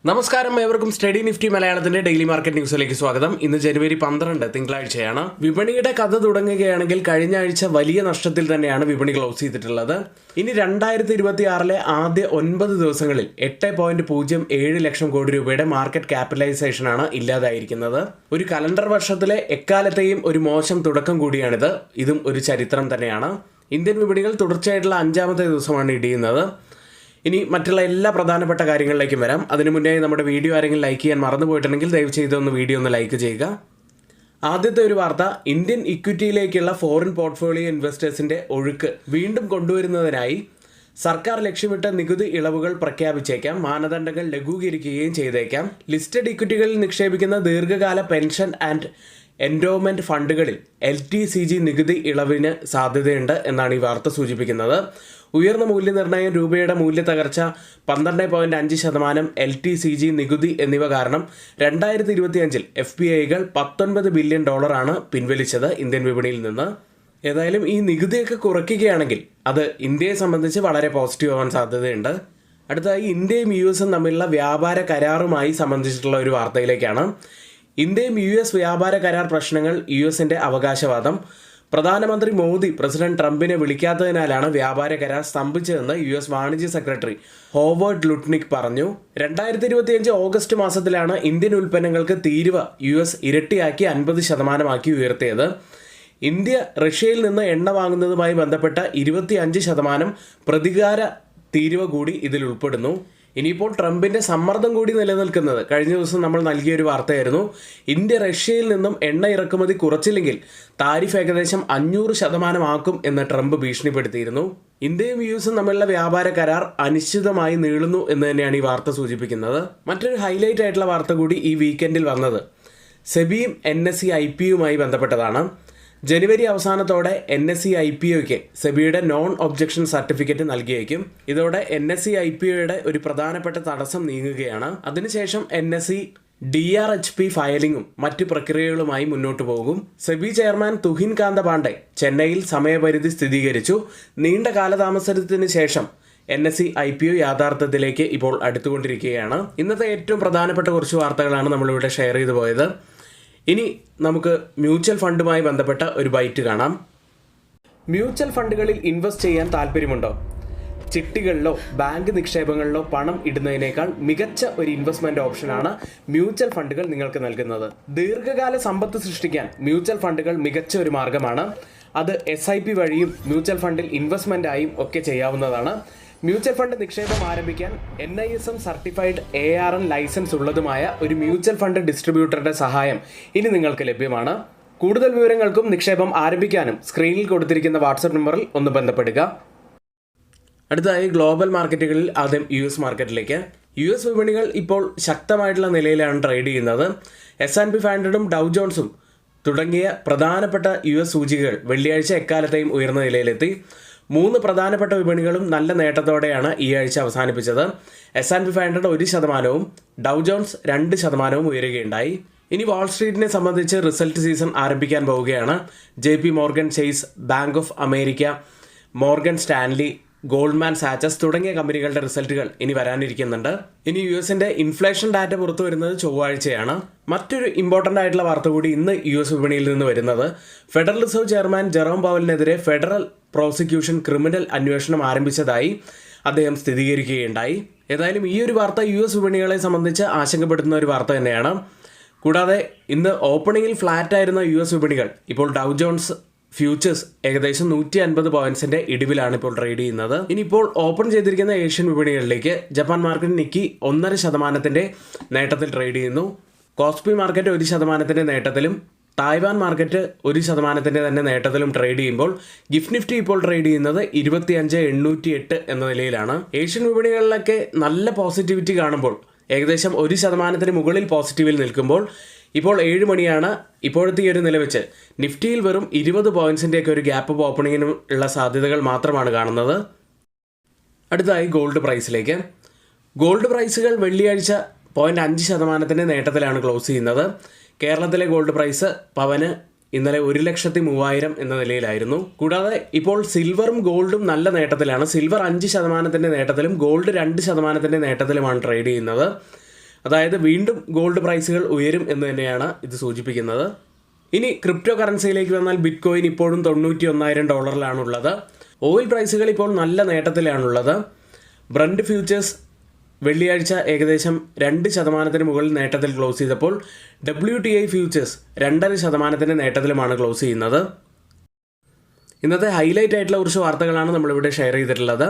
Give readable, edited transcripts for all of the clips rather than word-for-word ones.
നമസ്കാരം, ഏവർക്കും study Nifty മലയാളത്തിന്റെ ഡെയിലി മാർക്കറ്റ് ന്യൂസിലേക്ക് സ്വാഗതം. ഇന്ന് ജനുവരി 12 തിങ്കളാഴ്ചയാണ്. വിപണിയുടെ കഥ തുടങ്ങുകയാണെങ്കിൽ കഴിഞ്ഞ ആഴ്ച വലിയ നഷ്ടത്തിൽ തന്നെയാണ് വിപണി ക്ലോസ് ചെയ്തിട്ടുള്ളത്. ഇനി 2026 ആദ്യ 9 ദിവസങ്ങളിൽ 8.07 ലക്ഷം കോടി രൂപയുടെ മാർക്കറ്റ് ക്യാപിറ്റലൈസേഷനാണ് ഇല്ലാതായിരിക്കുന്നത്. ഒരു കലണ്ടർ വർഷത്തിലെ എക്കാലത്തെയും ഒരു മോശം തുടക്കം കൂടിയാണിത്. ഇതും ഒരു ചരിത്രം തന്നെയാണ്. ഇന്ത്യൻ വിപണികൾ തുടർച്ചയായിട്ടുള്ള 5ാമത്തെ ദിവസമാണ് ഇടിയുന്നത്. ഇനി മറ്റുള്ള എല്ലാ പ്രധാനപ്പെട്ട കാര്യങ്ങളിലേക്കും വരാം. അതിനു മുന്നേ നമ്മുടെ വീഡിയോ ആരെങ്കിലും ലൈക്ക് ചെയ്യാൻ മറന്നുപോയിട്ടുണ്ടെങ്കിൽ ദയവ് ചെയ്ത് വീഡിയോ ഒന്ന് ലൈക്ക് ചെയ്യുക. ആദ്യത്തെ ഒരു വാർത്ത, ഇന്ത്യൻ ഇക്വിറ്റിയിലേക്കുള്ള ഫോറിൻ പോർട്ട്ഫോളിയോ ഇൻവെസ്റ്റേഴ്സിന്റെ ഒഴുക്ക് വീണ്ടും കൊണ്ടുവരുന്നതിനായി സർക്കാർ ലക്ഷ്യമിട്ട നികുതി ഇളവുകൾ പ്രഖ്യാപിച്ചേക്കാം. മാനദണ്ഡങ്ങൾ ലഘൂകരിക്കുകയും ചെയ്തേക്കാം. ലിസ്റ്റഡ് ഇക്വിറ്റികളിൽ നിക്ഷേപിക്കുന്ന ദീർഘകാല പെൻഷൻ ആൻഡ് എൻഡോമെന്റ് ഫണ്ടുകളിൽ LTCG നികുതി ഇളവിന് സാധ്യതയുണ്ട് എന്നാണ് ഈ വാർത്ത സൂചിപ്പിക്കുന്നത്. ഉയർന്ന മൂല്യനിർണ്ണയം, രൂപയുടെ മൂല്യത്തകർച്ച, 12.5% LTCG നികുതി എന്നിവ കാരണം 2025 FPIകൾ $19 ബില്യൺ പിൻവലിച്ചത് ഇന്ത്യൻ വിപണിയിൽ നിന്ന്. ഏതായാലും ഈ നികുതിയൊക്കെ കുറയ്ക്കുകയാണെങ്കിൽ അത് ഇന്ത്യയെ സംബന്ധിച്ച് വളരെ പോസിറ്റീവ് ആവാൻ സാധ്യതയുണ്ട്. അടുത്തതായി ഇന്ത്യയും US തമ്മിലുള്ള വ്യാപാര കരാറുമായി സംബന്ധിച്ചിട്ടുള്ള ഒരു വാർത്തയിലേക്കാണ്. ഇന്ത്യയും US വ്യാപാര കരാർ പ്രശ്നങ്ങൾ USന്റെ അവകാശവാദം. പ്രധാനമന്ത്രി മോദി പ്രസിഡന്റ് ട്രംപിനെ വിളിക്കാത്തതിനാലാണ് വ്യാപാര കരാർ സ്തംഭിച്ചതെന്ന് US വാണിജ്യ സെക്രട്ടറി ഹോവേർഡ് ലുട്നിക് പറഞ്ഞു. 2025 ഓഗസ്റ്റ് മാസത്തിലാണ് ഇന്ത്യൻ ഉൽപ്പന്നങ്ങൾക്ക് തീരുവ US ഇരട്ടിയാക്കി 50% ഉയർത്തിയത്. ഇന്ത്യ റഷ്യയിൽ നിന്ന് എണ്ണ വാങ്ങുന്നതുമായി ബന്ധപ്പെട്ട 25% പ്രതികാര തീരുവ കൂടി ഇതിൽ ഉൾപ്പെടുന്നു. ഇനിയിപ്പോൾ ട്രംപിന്റെ സമ്മർദ്ദം കൂടി നിലനിൽക്കുന്നത് കഴിഞ്ഞ ദിവസം നമ്മൾ നൽകിയൊരു വാർത്തയായിരുന്നു. ഇന്ത്യ റഷ്യയിൽ നിന്നും എണ്ണ ഇറക്കുമതി കുറച്ചില്ലെങ്കിൽ താരിഫ് ഏകദേശം 500% ആക്കും എന്ന് ട്രംപ് ഭീഷണിപ്പെടുത്തിയിരുന്നു. ഇന്ത്യയും US തമ്മിലുള്ള വ്യാപാര കരാർ അനിശ്ചിതമായി നീളുന്നു എന്ന് തന്നെയാണ് ഈ വാർത്ത സൂചിപ്പിക്കുന്നത്. മറ്റൊരു ഹൈലൈറ്റ് ആയിട്ടുള്ള വാർത്ത കൂടി ഈ വീക്കെൻഡിൽ വന്നത് സെബിയും NSE IPOയുമായി ബന്ധപ്പെട്ടതാണ്. ജനുവരി അവസാനത്തോടെ NSE IPOയ്ക്ക് സെബിയുടെ നോൺ ഒബ്ജക്ഷൻ സർട്ടിഫിക്കറ്റ് നൽകിയേക്കും. ഇതോടെ NSE IPOയുടെ ഒരു പ്രധാനപ്പെട്ട തടസ്സം നീങ്ങുകയാണ്. അതിനുശേഷം NSE DRHP ഫയലിംഗും മറ്റ് പ്രക്രിയകളുമായി മുന്നോട്ട് പോകും. സെബി ചെയർമാൻ തുഹിൻ കാന്ത പാണ്ഡെ ചെന്നൈയിൽ സമയപരിധി സ്ഥിരീകരിച്ചു. നീണ്ട കാലതാമസത്തിന് ശേഷം NSE IPO യാഥാർത്ഥ്യത്തിലേക്ക് ഇപ്പോൾ അടുത്തുകൊണ്ടിരിക്കുകയാണ്. ഇന്നത്തെ ഏറ്റവും പ്രധാനപ്പെട്ട കുറച്ച് വാർത്തകളാണ് നമ്മളിവിടെ ഷെയർ ചെയ്തു പോയത്. ഇനി നമുക്ക് മ്യൂച്വൽ ഫണ്ടുമായി ബന്ധപ്പെട്ട ഒരു ബൈറ്റ് കാണാം. മ്യൂച്വൽ ഫണ്ടുകളിൽ ഇൻവെസ്റ്റ് ചെയ്യാൻ താല്പര്യമുണ്ടോ? ചിട്ടികളിലോ ബാങ്ക് നിക്ഷേപങ്ങളിലോ പണം ഇടുന്നതിനേക്കാൾ മികച്ച ഒരു ഇൻവെസ്റ്റ്മെന്റ് ഓപ്ഷനാണ് മ്യൂച്വൽ ഫണ്ടുകൾ നിങ്ങൾക്ക് നൽകുന്നത്. ദീർഘകാല സമ്പത്ത് സൃഷ്ടിക്കാൻ മ്യൂച്വൽ ഫണ്ടുകൾ മികച്ച ഒരു മാർഗമാണ്. അത് SIP വഴിയും മ്യൂച്വൽ ഫണ്ടിൽ ഇൻവെസ്റ്റ്മെന്റായും ഒക്കെ ചെയ്യാവുന്നതാണ്. മ്യൂച്വൽ ഫണ്ട് നിക്ഷേപം ആരംഭിക്കാൻ NISM സർട്ടിഫൈഡ് ARN ലൈസൻസ് ഉള്ളതുമായ ഒരു മ്യൂച്വൽ ഫണ്ട് ഡിസ്ട്രിബ്യൂട്ടറുടെ സഹായം ഇനി നിങ്ങൾക്ക് ലഭ്യമാണ്. കൂടുതൽ വിവരങ്ങൾക്കും നിക്ഷേപം ആരംഭിക്കാനും സ്ക്രീനിൽ കൊടുത്തിരിക്കുന്ന വാട്സപ്പ് നമ്പറിൽ ഒന്ന് ബന്ധപ്പെടുക. അടുത്തതായി ഗ്ലോബൽ മാർക്കറ്റുകളിൽ ആദ്യം US മാർക്കറ്റിലേക്ക്. US വിപണികൾ ഇപ്പോൾ ശക്തമായിട്ടുള്ള നിലയിലാണ് ട്രേഡ് ചെയ്യുന്നത്. S&P 500ഉം ഡൗ ജോൺസും തുടങ്ങിയ പ്രധാനപ്പെട്ട US സൂചികകൾ വെള്ളിയാഴ്ച എക്കാലത്തെയും ഉയർന്ന നിലയിലെത്തി. 3 പ്രധാനപ്പെട്ട വിപണികളും നല്ല നേട്ടത്തോടെയാണ് ഈ ആഴ്ച അവസാനിപ്പിച്ചത്. S&P 500 1%, ഡൗ John's 2% ഉയരുകയുണ്ടായി. ഇനി വാൾസ്ട്രീറ്റിനെ സംബന്ധിച്ച് റിസൾട്ട് സീസൺ ആരംഭിക്കാൻ പോവുകയാണ്. JP Morgan Chase, bank of America, Morgan Stanley, Goldman Sachs തുടങ്ങിയ കമ്പനികളുടെ റിസൾട്ടുകൾ ഇനി വരാനിരിക്കുന്നുണ്ട്. ഇനി USന്റെ ഇൻഫ്ലേഷൻ ഡാറ്റ പുറത്തു വരുന്നത് ചൊവ്വാഴ്ചയാണ്. മറ്റൊരു ഇമ്പോർട്ടൻ്റ് ആയിട്ടുള്ള വാർത്ത കൂടി ഇന്ന് US വിപണിയിൽ നിന്ന് വരുന്നത്, ഫെഡറൽ റിസർവ് ചെയർമാൻ ജെറോം പവലിനെതിരെ ഫെഡറൽ പ്രോസിക്യൂഷൻ ക്രിമിനൽ അന്വേഷണം ആരംഭിച്ചതായി അദ്ദേഹം സ്ഥിരീകരിക്കുകയുണ്ടായി. ഏതായാലും ഈ ഒരു വാർത്ത US വിപണികളെ സംബന്ധിച്ച് ആശങ്കപ്പെടുത്തുന്ന ഒരു വാർത്ത തന്നെയാണ്. കൂടാതെ ഇന്ന് ഓപ്പണിംഗിൽ ഫ്ലാറ്റ് ആയിരുന്ന US വിപണികൾ ഇപ്പോൾ ഡൗ ജോൺസ് ഫ്യൂച്ചേഴ്സ് ഏകദേശം 150 പോയിന്റ്സിന്റെ ഇടിവിലാണ് ഇപ്പോൾ ട്രേഡ് ചെയ്യുന്നത്. ഇനിയിപ്പോൾ ഓപ്പൺ ചെയ്തിരിക്കുന്ന ഏഷ്യൻ വിപണികളിലേക്ക് ജപ്പാൻ മാർക്കറ്റ് നിക്കി 1.5% നേട്ടത്തിൽ ട്രേഡ് ചെയ്യുന്നു. കോസ്പി മാർക്കറ്റ് 1% നേട്ടത്തിലും തായ്വാൻ മാർക്കറ്റ് 1% തന്നെ നേട്ടത്തിലും ട്രേഡ് ചെയ്യുമ്പോൾ ഗിഫ്റ്റ് നിഫ്റ്റി ഇപ്പോൾ ട്രേഡ് ചെയ്യുന്നത് 25,808 എന്ന നിലയിലാണ്. ഏഷ്യൻ വിപണികളിലൊക്കെ നല്ല പോസിറ്റിവിറ്റി കാണുമ്പോൾ ഏകദേശം 1% മുകളിൽ പോസിറ്റീവിൽ നിൽക്കുമ്പോൾ ഇപ്പോൾ 7 മണിയാണ്. ഇപ്പോഴത്തെ ഈ ഒരു നില വെച്ച് നിഫ്റ്റിയിൽ വെറും 20 പോയിന്റ്സിൻ്റെയൊക്കെ ഒരു ഗ്യാപ്പ് ഓപ്പണിങ്ങിനും ഉള്ള സാധ്യതകൾ മാത്രമാണ് കാണുന്നത്. അടുത്തതായി ഗോൾഡ് പ്രൈസിലേക്ക്. ഗോൾഡ് പ്രൈസുകൾ വെള്ളിയാഴ്ച 0.5% നേട്ടത്തിലാണ് ക്ലോസ് ചെയ്യുന്നത്. കേരളത്തിലെ ഗോൾഡ് പ്രൈസ് പവന് ഇന്നലെ 1,03,000 എന്ന നിലയിലായിരുന്നു. കൂടാതെ ഇപ്പോൾ സിൽവറും ഗോൾഡും നല്ല നേട്ടത്തിലാണ്. സിൽവർ 5% നേട്ടത്തിലും ഗോൾഡ് 2% നേട്ടത്തിലുമാണ് ട്രേഡ് ചെയ്യുന്നത്. അതായത് വീണ്ടും ഗോൾഡ് പ്രൈസുകൾ ഉയരും എന്ന് തന്നെയാണ് ഇത് സൂചിപ്പിക്കുന്നത്. ഇനി ക്രിപ്റ്റോ കറൻസിയിലേക്ക് വന്നാൽ ബിറ്റ് കോയിൻ ഇപ്പോഴും $91,000 ഓയിൽ പ്രൈസുകൾ ഇപ്പോൾ നല്ല നേട്ടത്തിലാണുള്ളത്. ബ്രന്റ് ഫ്യൂച്ചേഴ്സ് വെള്ളിയാഴ്ച ഏകദേശം 2% മുകളിൽ നേട്ടത്തിൽ ക്ലോസ് ചെയ്തപ്പോൾ WTI ഫ്യൂച്ചേഴ്സ് 2.5% നേട്ടത്തിലുമാണ് ക്ലോസ് ചെയ്യുന്നത്. ഇന്നത്തെ ഹൈലൈറ്റ് ആയിട്ടുള്ള കുറച്ച് വാർത്തകളാണ് നമ്മളിവിടെ ഷെയർ ചെയ്തിട്ടുള്ളത്.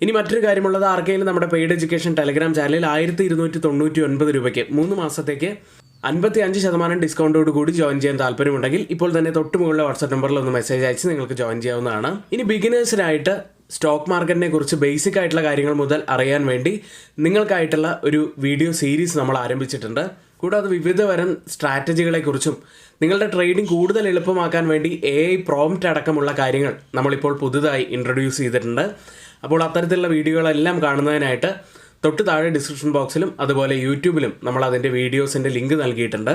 ഇനി മറ്റൊരു കാര്യമുള്ളത്, ആർക്കെങ്കിലും നമ്മുടെ പെയ്ഡ് എഡ്യൂക്കേഷൻ ടെലഗ്രാം ചാനലിൽ 1299 രൂപയ്ക്ക് 3 മാസത്തേക്ക് 55% ഡിസ്കൗണ്ടോട് കൂടി ജോയിൻ ചെയ്യാൻ താല്പര്യമുണ്ടെങ്കിൽ ഇപ്പോൾ തന്നെ തൊട്ട് മുകളിലെ വാട്സ്ആപ്പ് നമ്പറിൽ ഒന്ന് മെസ്സേജ് അയച്ച് നിങ്ങൾക്ക് ജോയിൻ ചെയ്യാവുന്നതാണ്. ഇനി ബിഗിനേഴ്സിനായിട്ട് സ്റ്റോക്ക് മാർക്കറ്റിനെ കുറിച്ച് ബേസിക് ആയിട്ടുള്ള കാര്യങ്ങൾ മുതൽ അറിയാൻ വേണ്ടി നിങ്ങൾക്കായിട്ടുള്ള ഒരു വീഡിയോ സീരീസ് നമ്മൾ ആരംഭിച്ചിട്ടുണ്ട്. കൂടാതെ വിവിധ തരം സ്ട്രാറ്റജികളെക്കുറിച്ചും നിങ്ങളുടെ ട്രേഡിംഗ് കൂടുതൽ എളുപ്പമാക്കാൻ വേണ്ടി AI പ്രോംപ്റ്റ് അടക്കമുള്ള കാര്യങ്ങൾ നമ്മളിപ്പോൾ പുതുതായി ഇൻട്രൊഡ്യൂസ് ചെയ്തിട്ടുണ്ട്. അപ്പോൾ അത്തരത്തിലുള്ള വീഡിയോകളെല്ലാം കാണുന്നതിനായിട്ട് തൊട്ട് താഴെ ഡിസ്ക്രിപ്ഷൻ ബോക്സിലും അതുപോലെ യൂട്യൂബിലും നമ്മൾ അതിൻ്റെ വീഡിയോസിൻ്റെ ലിങ്ക് നൽകിയിട്ടുണ്ട്.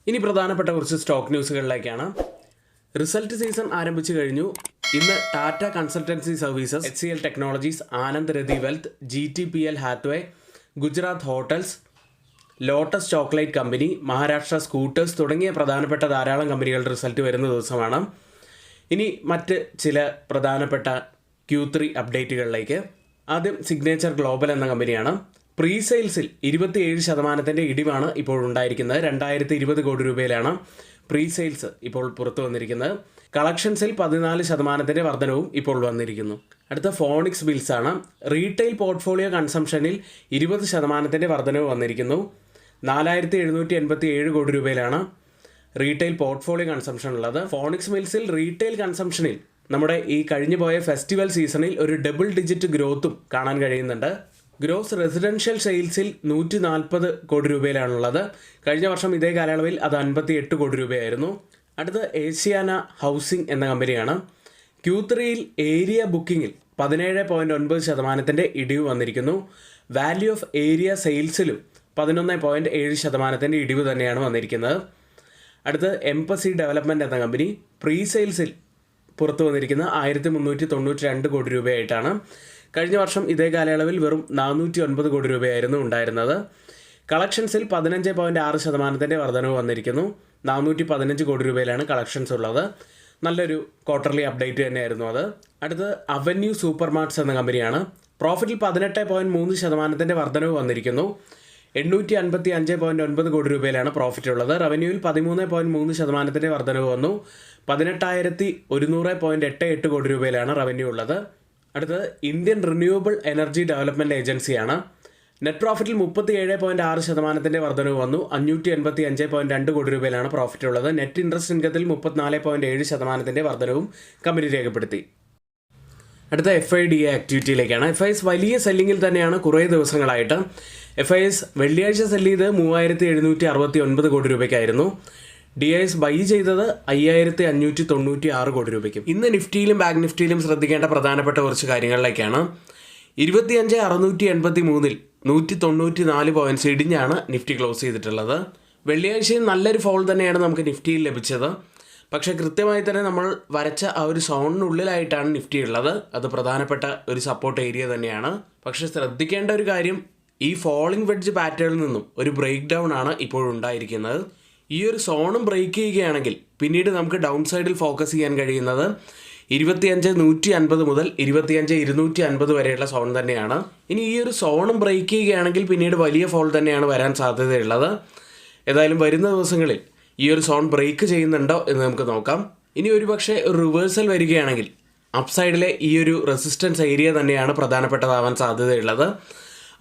ഇനി പ്രധാനപ്പെട്ട കുറച്ച് സ്റ്റോക്ക് ന്യൂസുകളിലേക്കാണ്. റിസൾട്ട് സീസൺ ആരംഭിച്ചു കഴിഞ്ഞു. ഇന്ന് Tata consultancy services, HCL technologies, Anand Rathi wealth, GTPL Hathway, Gujarat hotels, lotus chocolate company, Maharashtra scooters തുടങ്ങിയ പ്രധാനപ്പെട്ട ധാരാളം കമ്പനികളുടെ റിസൾട്ട് വരുന്ന ദിവസമാണ്. ഇനി മറ്റ് ചില പ്രധാനപ്പെട്ട Q3 അപ്ഡേറ്റുകളിലേക്ക്. ആദ്യം സിഗ്നേച്ചർ ഗ്ലോബൽ എന്ന കമ്പനിയാണ്. പ്രീ സെയിൽസിൽ 27% ഇടിവാണ് ഇപ്പോൾ ഉണ്ടായിരിക്കുന്നത്. 2020 കോടി രൂപയിലാണ് പ്രീ സെയിൽസ് ഇപ്പോൾ പുറത്തു വന്നിരിക്കുന്നത്. കളക്ഷൻസിൽ 14% വർധനവും ഇപ്പോൾ വന്നിരിക്കുന്നു. അടുത്ത ഫോണിക്സ് ബിൽസ് ആണ്. റീറ്റെയിൽ പോർട്ട്ഫോളിയോ കൺസംഷനിൽ 20% വർധനവ് വന്നിരിക്കുന്നു. 4787 കോടി രൂപയിലാണ് റീറ്റെയിൽ പോർട്ട്ഫോളിയോ കൺസംഷൻ ഉള്ളത്. ഫോണിക്സ് മിൽസിൽ റീറ്റെയിൽ കൺസംഷനിൽ നമ്മുടെ ഈ കഴിഞ്ഞു പോയ ഫെസ്റ്റിവൽ സീസണിൽ ഒരു ഡബിൾ ഡിജിറ്റ് ഗ്രോത്തും കാണാൻ കഴിയുന്നുണ്ട്. ഗ്രോസ് റെസിഡൻഷ്യൽ സെയിൽസിൽ 140 കോടി രൂപയിലാണുള്ളത്. കഴിഞ്ഞ വർഷം ഇതേ കാലയളവിൽ അത് 58 കോടി രൂപയായിരുന്നു. അടുത്ത ഏഷ്യാന ഹൗസിംഗ് എന്ന കമ്പനിയാണ്. Q3യിൽ ഏരിയ ബുക്കിങ്ങിൽ 17.9% ഇടിവ് വന്നിരിക്കുന്നു. വാല്യൂ ഓഫ് ഏരിയ സെയിൽസിലും 11.7% ഇടിവ് തന്നെയാണ് വന്നിരിക്കുന്നത്. അടുത്ത് എംപസി ഡെവലപ്മെൻറ്റ് എന്ന കമ്പനി. പ്രീ സെയിൽസിൽ പുറത്തു വന്നിരിക്കുന്ന 1392 കോടി രൂപയായിട്ടാണ്. കഴിഞ്ഞ വർഷം ഇതേ കാലയളവിൽ വെറും 409 കോടി രൂപയായിരുന്നു ഉണ്ടായിരുന്നത്. കളക്ഷൻസിൽ 15.6% വർധനവ് വന്നിരിക്കുന്നു. 415 കോടി രൂപയിലാണ് കളക്ഷൻസ് ഉള്ളത്. നല്ലൊരു ക്വാർട്ടർലി അപ്ഡേറ്റ് തന്നെയായിരുന്നു അത്. അടുത്ത് അവന്യൂ സൂപ്പർ മാർട്ട്സ് എന്ന കമ്പനിയാണ്. പ്രോഫിറ്റിൽ 18.3% വർധനവ് വന്നിരിക്കുന്നു. 855.9 കോടി രൂപയിലാണ് പ്രോഫിറ്റ് ഉള്ളത്. റവന്യൂവിൽ 13.3% വർധനവ് വന്നു. 18,100.88 കോടി രൂപയിലാണ് റവന്യൂ ഉള്ളത്. അടുത്തത് ഇന്ത്യൻ റിന്യൂവബിൾ എനർജി ഡെവലപ്മെൻറ്റ് ഏജൻസിയാണ്. നെറ്റ് പ്രോഫിറ്റിൽ 37.6% വർധനവ് വന്നു. 585.2 കോടി രൂപയിലാണ് പ്രോഫിറ്റ് ഉള്ളത്. നെറ്റ് ഇൻട്രസ്റ്റ് ഇൻകത്തിൽ 34.7% വർധനവും കമ്പനി രേഖപ്പെടുത്തി. അടുത്ത FIDA ആക്ടിവിറ്റിയിലേക്കാണ്. FIS വലിയ സെല്ലിങ്ങിൽ തന്നെയാണ് കുറേ ദിവസങ്ങളായിട്ട്. FIS വെള്ളിയാഴ്ച സെല്ല് ചെയ്ത് 3769 കോടി രൂപയ്ക്കായിരുന്നു. DIS ബൈ ചെയ്തത് 5596 കോടി രൂപയ്ക്കും. ഇന്ന് നിഫ്റ്റിയിലും ബാങ്ക് നിഫ്റ്റിയിലും ശ്രദ്ധിക്കേണ്ട പ്രധാനപ്പെട്ട കുറച്ച് കാര്യങ്ങളിലേക്കാണ്. 25,683-ൽ 194 പോയിൻറ്റ്സ് ഇടിഞ്ഞാണ് നിഫ്റ്റി ക്ലോസ് ചെയ്തിട്ടുള്ളത്. വെള്ളിയാഴ്ചയും നല്ലൊരു ഫോൾ തന്നെയാണ് നമുക്ക് നിഫ്റ്റിയിൽ ലഭിച്ചത്. പക്ഷേ കൃത്യമായി തന്നെ നമ്മൾ വരച്ച ആ ഒരു സോണിനുള്ളിലായിട്ടാണ് നിഫ്റ്റി ഉള്ളത്. അത് പ്രധാനപ്പെട്ട ഒരു സപ്പോർട്ട് ഏരിയ തന്നെയാണ്. പക്ഷേ ശ്രദ്ധിക്കേണ്ട ഒരു കാര്യം, ഈ ഫോളിംഗ് വെഡ്ജ് പാറ്റേണിൽ നിന്നും ഒരു ബ്രേക്ക് ഡൗൺ ആണ് ഇപ്പോഴുണ്ടായിരിക്കുന്നത്. ഈ ഒരു സോണും ബ്രേക്ക് ചെയ്യുകയാണെങ്കിൽ പിന്നീട് നമുക്ക് ഡൗൺ സൈഡിൽ ഫോക്കസ് ചെയ്യാൻ കഴിയുന്നത് 25,150 മുതൽ 25,250 വരെയുള്ള സോൺ തന്നെയാണ്. ഇനി ഈ ഒരു സോണും ബ്രേക്ക് ചെയ്യുകയാണെങ്കിൽ പിന്നീട് വലിയ ഫോൾ തന്നെയാണ് വരാൻ സാധ്യതയുള്ളത്. ഏതായാലും വരുന്ന ദിവസങ്ങളിൽ ഈ ഒരു സോൺ ബ്രേക്ക് ചെയ്യുന്നുണ്ടോ എന്ന് നമുക്ക് നോക്കാം. ഇനി ഒരു പക്ഷേ ഒരു റിവേഴ്സൽ വരികയാണെങ്കിൽ അപ്സൈഡിലെ ഈ ഒരു റെസിസ്റ്റൻസ് ഏരിയ തന്നെയാണ് പ്രധാനപ്പെട്ടതാവാൻ സാധ്യതയുള്ളത്.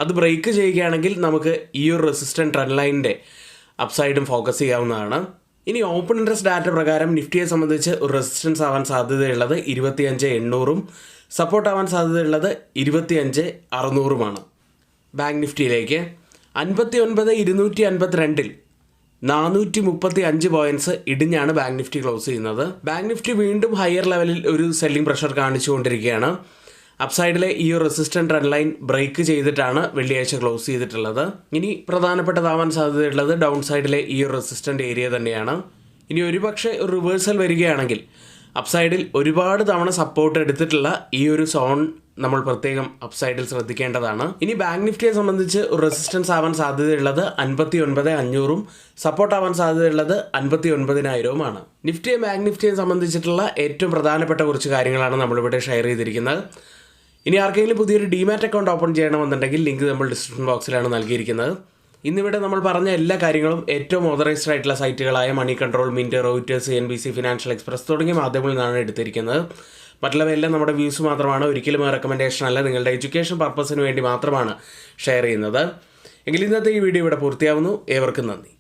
അത് ബ്രേക്ക് ചെയ്യുകയാണെങ്കിൽ നമുക്ക് ഈ ഒരു റെസിസ്റ്റൻറ്റ് ട്രെൻഡ് ലൈനിൻ്റെ അപ്സൈഡും ഫോക്കസ് ചെയ്യാവുന്നതാണ്. ഇനി ഓപ്പൺ ഇൻട്രസ്റ്റ് ഡാറ്റ പ്രകാരം നിഫ്റ്റിയെ സംബന്ധിച്ച് ഒരു റെസിസ്റ്റൻസ് ആവാൻ സാധ്യതയുള്ളത് 25,800-ഉം സപ്പോർട്ട് ആവാൻ സാധ്യതയുള്ളത് 25,600-ഉമാണ്. ബാങ്ക് നിഫ്റ്റിയിലേക്ക് 59,252-ൽ 435 പോയിൻറ്റ്സ് ഇടിഞ്ഞാണ് ബാങ്ക് നിഫ്റ്റി ക്ലോസ് ചെയ്യുന്നത്. ബാങ്ക് നിഫ്റ്റി വീണ്ടും ഹയർ ലെവലിൽ ഒരു സെല്ലിംഗ് പ്രഷർ കാണിച്ചുകൊണ്ടിരിക്കുകയാണ്. അപ്സൈഡിലെ ഈ ഒരു റെസിസ്റ്റൻറ്റ് ട്രെൻഡ് ലൈൻ ബ്രേക്ക് ചെയ്തിട്ടാണ് വെള്ളിയാഴ്ച ക്ലോസ് ചെയ്തിട്ടുള്ളത്. ഇനി പ്രധാനപ്പെട്ടതാവാൻ സാധ്യതയുള്ളത് ഡൗൺ സൈഡിലെ ഈ ഒരു റെസിസ്റ്റൻറ്റ് ഏരിയ തന്നെയാണ്. ഇനി ഒരുപക്ഷെ റിവേഴ്സൽ വരികയാണെങ്കിൽ അപ്സൈഡിൽ ഒരുപാട് തവണ സപ്പോർട്ട് എടുത്തിട്ടുള്ള ഈ ഒരു സോൺ നമ്മൾ പ്രത്യേകം അപ്സൈഡിൽ ശ്രദ്ധിക്കേണ്ടതാണ്. ഇനി ബാങ്ക് നിഫ്റ്റിയെ സംബന്ധിച്ച് ഒരു റെസിസ്റ്റൻസ് ആവാൻ സാധ്യതയുള്ളത് 59,500ഉം സപ്പോർട്ട് ആവാൻ സാധ്യതയുള്ളത് 59,000ഉമാണ്. നിഫ്റ്റിയെ ബാങ്ക് നിഫ്റ്റിയെ സംബന്ധിച്ചിട്ടുള്ള ഏറ്റവും പ്രധാനപ്പെട്ട കുറച്ച് കാര്യങ്ങളാണ് നമ്മളിവിടെ ഷെയർ ചെയ്തിരിക്കുന്നത്. ഇനി ആർക്കെങ്കിലും പുതിയൊരു ഡിമാറ്റ് അക്കൗണ്ട് ഓപ്പൺ ചെയ്യണമെന്നുണ്ടെങ്കിൽ ലിങ്ക് നമ്മൾ ഡിസ്ക്രിപ്ഷൻ ബോക്സിലാണ് നൽകിയിരിക്കുന്നത്. ഇന്നിവിടെ നമ്മൾ പറഞ്ഞ എല്ലാ കാര്യങ്ങളും ഏറ്റവും ഓതറൈസ്ഡ് ആയിട്ടുള്ള സൈറ്റുകളായ money control, mint, Reuters, NBC, financial express തുടങ്ങിയ മാധ്യമങ്ങളിൽ നിന്നാണ് എടുത്തിരിക്കുന്നത്. മറ്റുള്ളവയെല്ലാം നമ്മുടെ വ്യൂസ് മാത്രമാണ്, ഒരിക്കലും റെക്കമെൻഡേഷൻ അല്ല, നിങ്ങളുടെ എഡ്യൂക്കേഷൻ പർപ്പസിന് വേണ്ടി മാത്രമാണ് ഷെയർ ചെയ്യുന്നത്. എങ്കിൽ ഇന്നത്തെ ഈ വീഡിയോ ഇവിടെ പൂർത്തിയാവുന്നു. ഏവർക്കും നന്ദി.